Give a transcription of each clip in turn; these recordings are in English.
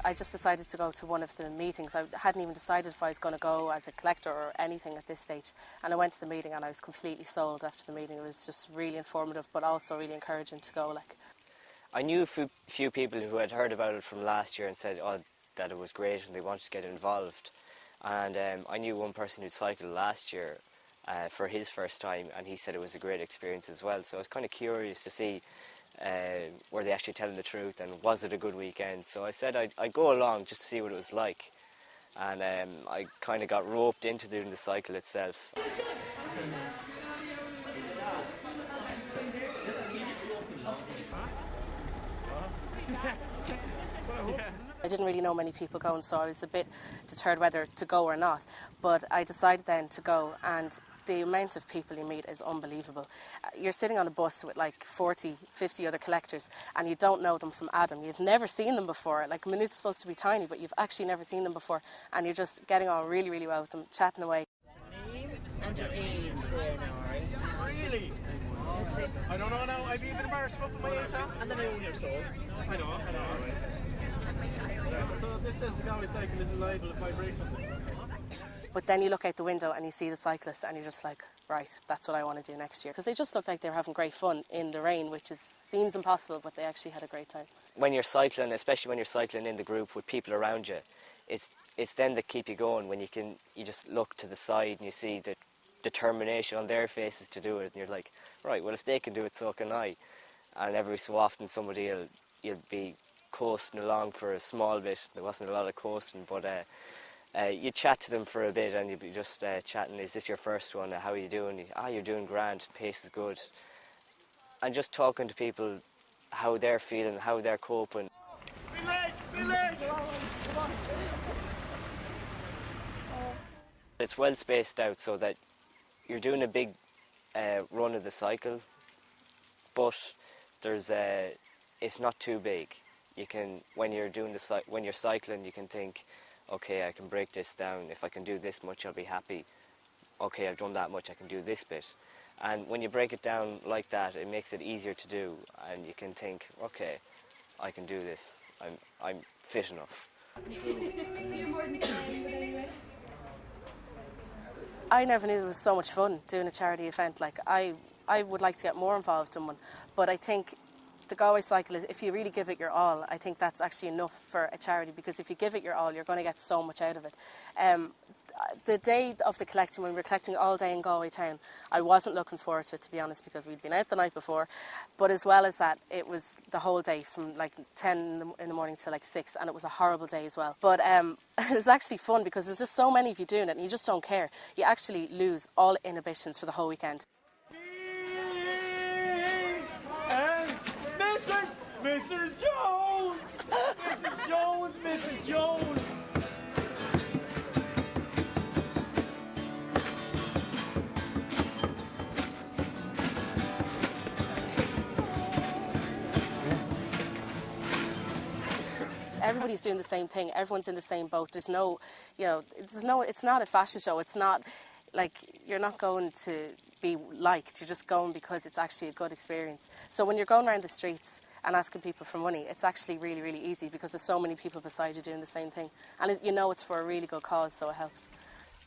I just decided to go to one of the meetings. I hadn't even decided if I was going to go as a collector or anything at this stage. And I went to the meeting and I was completely sold after the meeting. It was just really informative, but also really encouraging to go. I knew a few people who had heard about it from last year and said that it was great and they wanted to get involved. And I knew one person who cycled last year for his first time, and he said it was a great experience as well. So I was kind of curious to see were they actually telling the truth and was it a good weekend. So I said I'd go along just to see what it was like, and I kind of got roped into doing the cycle itself. I didn't really know many people going, so I was a bit deterred whether to go or not, but I decided then to go, and the amount of people you meet is unbelievable. You're sitting on a bus with like 40, 50 other collectors and you don't know them from Adam. You've never seen them before. Like, Minute's supposed to be tiny, but you've actually never seen them before, and you're just getting on really, really well with them, chatting away. Name and your age there now, right? Really? I don't know now. I'd be a bit embarrassed about my age, huh? And then I own your soul. I know. So this says the Galway cycle is liable if I break something. But then you look out the window and you see the cyclists and you're just like, right, that's what I want to do next year. Because they just looked like they were having great fun in the rain, which seems impossible, but they actually had a great time. When you're cycling, especially when you're cycling in the group with people around you, it's them that keep you going. When you just look to the side and you see the determination on their faces to do it, and you're like, right, well, if they can do it, so can I. And every so often you'll be coasting along for a small bit. There wasn't a lot of coasting, but you chat to them for a bit and you'd be just chatting, is this your first one? How are you doing? You're doing grand, pace is good. And just talking to people, how they're feeling, how they're coping. It's well spaced out so that you're doing a big run of the cycle, but it's not too big. You can, when you're cycling, you can think, okay, I can break this down. If I can do this much, I'll be happy. Okay, I've done that much, I can do this bit. And when you break it down like that, it makes it easier to do, and you can think, okay, I can do this. I'm fit enough. I never knew there was so much fun doing a charity event. Like, I would like to get more involved in one, but I think the Galway cycle is, if you really give it your all, I think that's actually enough for a charity, because if you give it your all, you're going to get so much out of it. The day of the collecting, when we were collecting all day in Galway town, I wasn't looking forward to it, to be honest, because we'd been out the night before. But as well as that, it was the whole day from like 10 in the morning to like 6, and it was a horrible day as well. But it was actually fun because there's just so many of you doing it and you just don't care. You actually lose all inhibitions for the whole weekend. Mrs. Jones! Mrs. Jones! Mrs. Jones! Everybody's doing the same thing. Everyone's in the same boat. There's no, it's not a fashion show. It's not like, you're not going to be liked. You're just going because it's actually a good experience. So when you're going around the streets and asking people for money, it's actually really, really easy because there's so many people beside you doing the same thing. And it's for a really good cause, so it helps.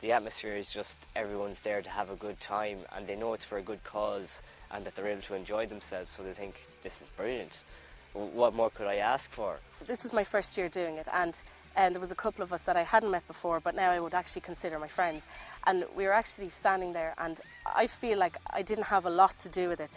The atmosphere is just, everyone's there to have a good time, and they know it's for a good cause and that they're able to enjoy themselves, so they think, this is brilliant. What more could I ask for? This was my first year doing it, and there was a couple of us that I hadn't met before, but now I would actually consider my friends. And we were actually standing there, and I feel like I didn't have a lot to do with it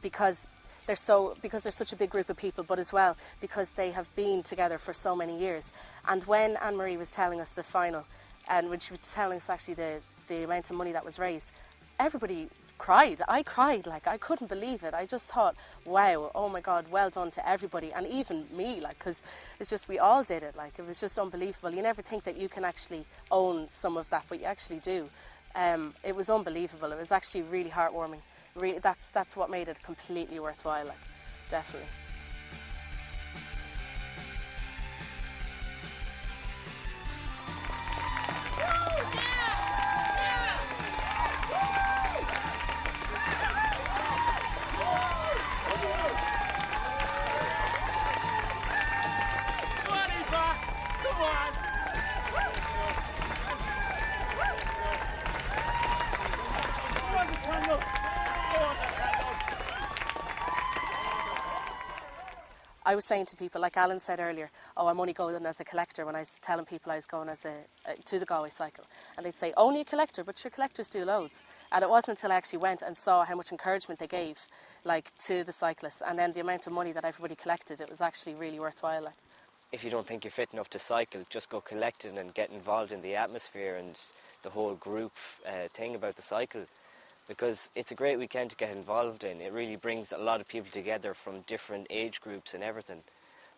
because there's such a big group of people, but as well because they have been together for so many years. And when Anne-Marie was telling us the final, and when she was telling us actually the amount of money that was raised, everybody cried. I cried, like, I couldn't believe it. I just thought, wow, oh my God, well done to everybody, and even me, like, because it's just, we all did it, like, it was just unbelievable. You never think that you can actually own some of that, but you actually do. It was unbelievable. It was actually really heartwarming. Really, that's what made it completely worthwhile, like, definitely. I was saying to people, like Alan said earlier, oh, I'm only going as a collector, when I was telling people I was going as to the Galway cycle. And they'd say, only a collector? But sure, collectors do loads. And it wasn't until I actually went and saw how much encouragement they gave, like, to the cyclists, and then the amount of money that everybody collected, it was actually really worthwhile. Like. If you don't think you're fit enough to cycle, just go collecting and get involved in the atmosphere and the whole group thing about the cycle. Because it's a great weekend to get involved in. It really brings a lot of people together from different age groups and everything.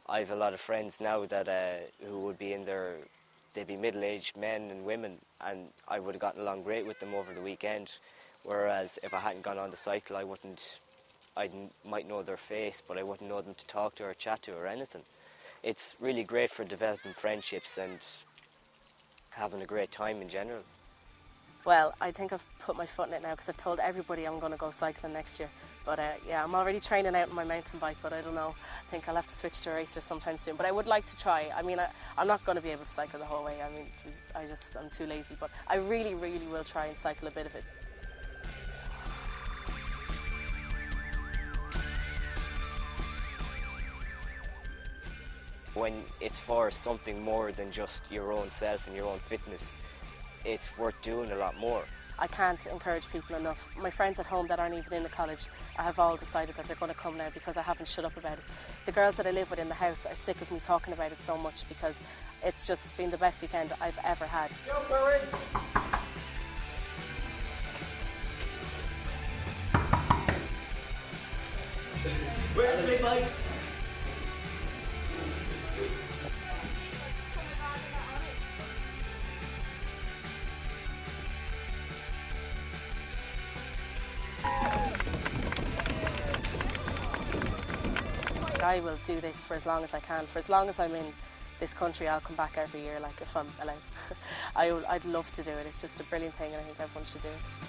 I have a lot of friends now that who would be they'd be middle-aged men and women, and I would have gotten along great with them over the weekend. Whereas if I hadn't gone on the cycle, I might know their face, but I wouldn't know them to talk to or chat to or anything. It's really great for developing friendships and having a great time in general. Well, I think I've put my foot in it now, because I've told everybody I'm going to go cycling next year. But yeah, I'm already training out on my mountain bike, but I don't know. I think I'll have to switch to a racer sometime soon. But I would like to try. I mean, I'm not going to be able to cycle the whole way. I mean, I'm too lazy. But I really, really will try and cycle a bit of it. When it's for something more than just your own self and your own fitness, it's worth doing a lot more. I can't encourage people enough. My friends at home that aren't even in the college have all decided that they're going to come now because I haven't shut up about it. The girls that I live with in the house are sick of me talking about it so much, because it's just been the best weekend I've ever had. Go, Barry! Where's the big bike? I will do this for as long as I can. For as long as I'm in this country, I'll come back every year, like, if I'm allowed. I'd love to do it. It's just a brilliant thing, and I think everyone should do it.